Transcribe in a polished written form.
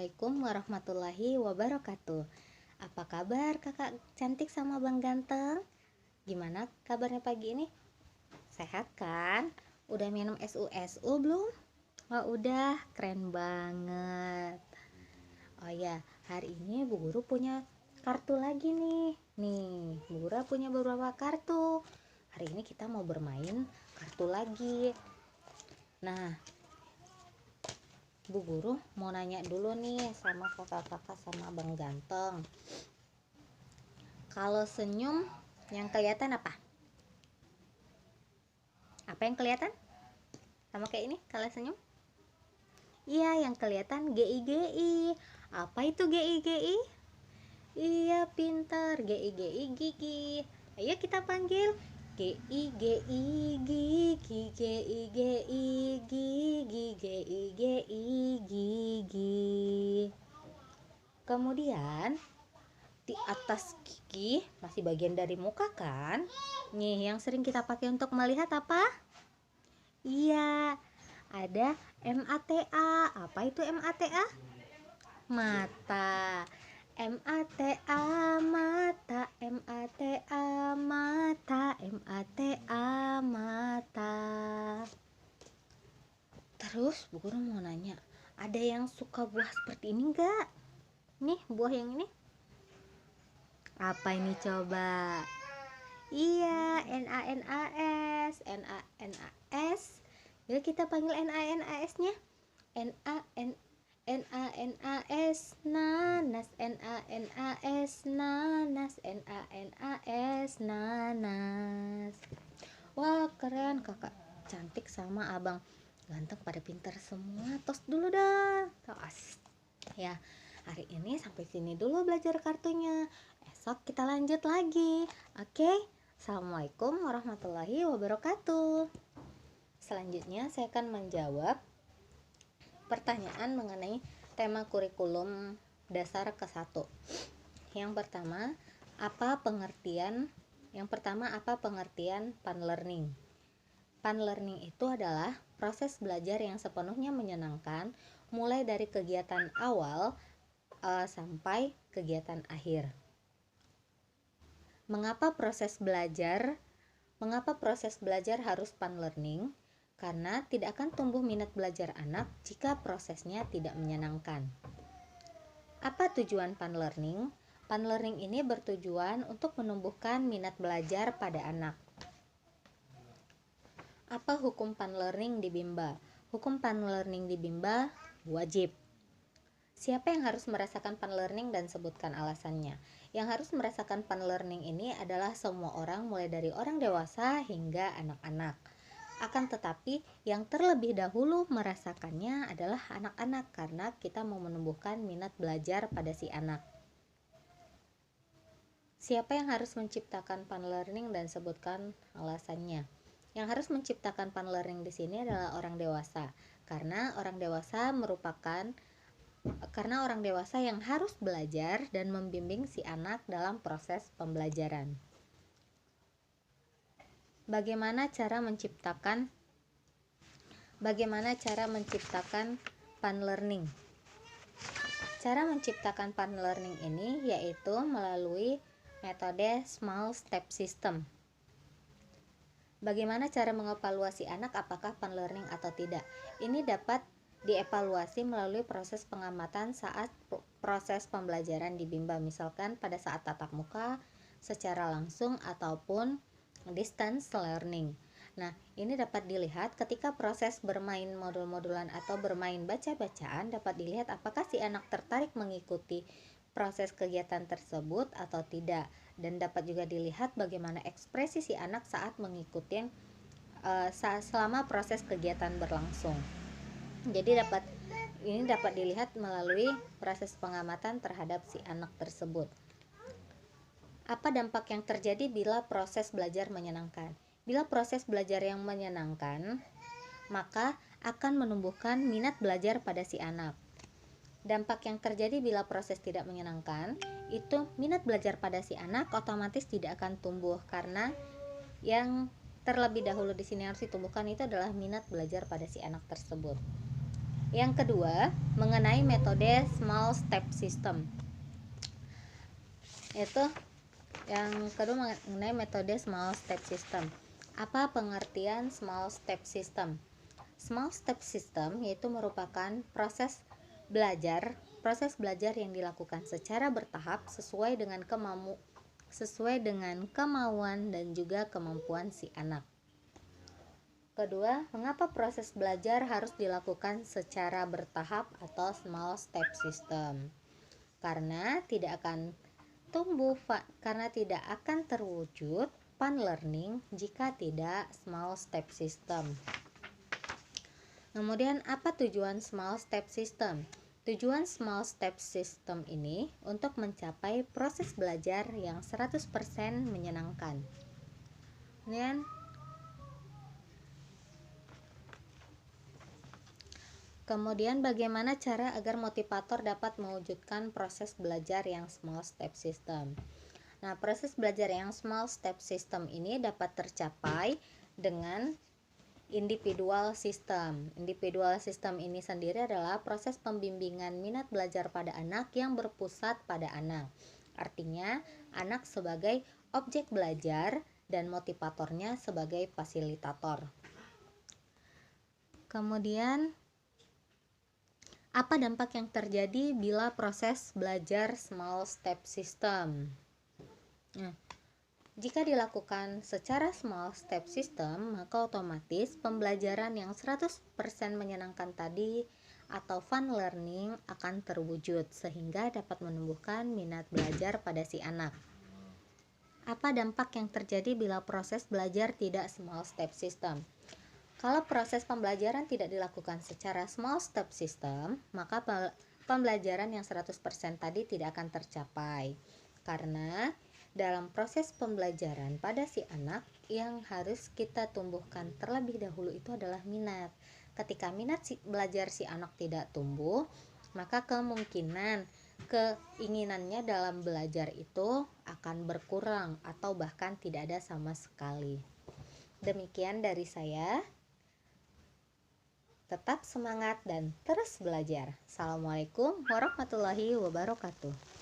Assalamualaikum warahmatullahi wabarakatuh. Apa kabar kakak cantik sama bang ganteng? Gimana kabarnya pagi ini? Sehat kan? Udah minum SU belum? Oh udah, keren banget. Oh ya, hari ini Bu Guru punya kartu lagi nih. Nih, Bu Guru punya beberapa kartu. Hari ini kita mau bermain kartu lagi. Nah, Bu Guru mau nanya dulu nih sama kakak-kakak sama Bang Ganteng. Kalau senyum yang kelihatan apa? Apa yang kelihatan? Sama kayak ini kalau senyum? Iya, yang kelihatan GI. Apa itu GI? Iya, pintar. GI gigi. Ayo kita panggil GI gigi gigi. Kemudian di atas gigi masih bagian dari muka kan? Nih yang sering kita pakai untuk melihat apa? Iya, ada MATA. Apa itu MATA? Mata. MATA mata, MATA mata, MATA mata. Terus Bu Guru mau nanya, ada yang suka buah seperti ini enggak? Nih buah yang ini. Apa ini coba? Iya, NANAS. Yuk kita panggil NANAS-nya. NANAS nanas, NANAS nanas, NANAS nanas. Wah, keren, kakak cantik sama abang ganteng pada pintar semua. Tos dulu dah. Tos. Ya, hari ini sampai sini dulu belajar kartunya. Esok kita lanjut lagi. Oke? Assalamualaikum warahmatullahi wabarakatuh. Selanjutnya saya akan menjawab pertanyaan mengenai tema kurikulum dasar ke-1. Yang pertama, apa pengertian fun learning? Fun learning itu adalah proses belajar yang sepenuhnya menyenangkan, mulai dari kegiatan awal sampai kegiatan akhir. Mengapa proses belajar harus fun learning? Karena tidak akan tumbuh minat belajar anak jika prosesnya tidak menyenangkan. Apa tujuan fun learning? Fun learning ini bertujuan untuk menumbuhkan minat belajar pada anak. Apa hukum fun learning di Bimba? Hukum fun learning di Bimba wajib. Siapa yang harus merasakan fun learning dan sebutkan alasannya? Yang harus merasakan fun learning ini adalah semua orang, mulai dari orang dewasa hingga anak-anak. Akan tetapi yang terlebih dahulu merasakannya adalah anak-anak, karena kita mau menumbuhkan minat belajar pada si anak. Siapa yang harus menciptakan fun learning dan sebutkan alasannya? Yang harus menciptakan fun learning di sini adalah orang dewasa, karena orang dewasa yang harus belajar dan membimbing si anak dalam proses pembelajaran. Bagaimana cara menciptakan fun learning? Cara menciptakan fun learning ini yaitu melalui metode small step system. Bagaimana cara mengevaluasi anak apakah fun learning atau tidak? Ini dapat dievaluasi melalui proses pengamatan saat proses pembelajaran di Bimba, misalkan pada saat tatap muka, secara langsung, ataupun distance learning. Nah, ini dapat dilihat ketika proses bermain modul-modulan atau bermain baca-bacaan, dapat dilihat apakah si anak tertarik mengikuti proses kegiatan tersebut atau tidak, dan dapat juga dilihat bagaimana ekspresi si anak saat mengikuti selama proses kegiatan berlangsung. Jadi ini dapat dilihat melalui proses pengamatan terhadap si anak tersebut. Apa dampak yang terjadi bila proses belajar menyenangkan? Bila proses belajar yang menyenangkan, maka akan menumbuhkan minat belajar pada si anak. Dampak yang terjadi bila proses tidak menyenangkan, itu minat belajar pada si anak otomatis tidak akan tumbuh, karena yang terlebih dahulu di sini harus ditumbuhkan itu adalah minat belajar pada si anak tersebut. Yang kedua, mengenai metode small step system. Yang kedua mengenai metode small step system. Apa pengertian small step system? Small step system yaitu merupakan proses belajar yang dilakukan secara bertahap sesuai dengan kemauan dan juga kemampuan si anak. Kedua, mengapa proses belajar harus dilakukan secara bertahap atau small step system? Karena tidak akan terwujud fun learning jika tidak small step system. Kemudian, apa tujuan small step system? Tujuan small step system ini untuk mencapai proses belajar yang 100% menyenangkan. Kemudian bagaimana cara agar motivator dapat mewujudkan proses belajar yang small step system? Nah, proses belajar yang small step system ini dapat tercapai dengan individual system. Individual system ini sendiri adalah proses pembimbingan minat belajar pada anak yang berpusat pada anak. Artinya, anak sebagai objek belajar dan motivatornya sebagai fasilitator. Kemudian, apa dampak yang terjadi bila proses belajar small step system? Jika dilakukan secara small step system, maka otomatis pembelajaran yang 100% menyenangkan tadi atau fun learning akan terwujud sehingga dapat menumbuhkan minat belajar pada si anak. Apa dampak yang terjadi bila proses belajar tidak small step system? Kalau proses pembelajaran tidak dilakukan secara small step system, maka pembelajaran yang 100% tadi tidak akan tercapai. Karena dalam proses pembelajaran pada si anak yang harus kita tumbuhkan terlebih dahulu itu adalah minat. Ketika minat belajar si anak tidak tumbuh, maka kemungkinan keinginannya dalam belajar itu akan berkurang atau bahkan tidak ada sama sekali. Demikian dari saya. Tetap semangat dan terus belajar. Assalamualaikum warahmatullahi wabarakatuh.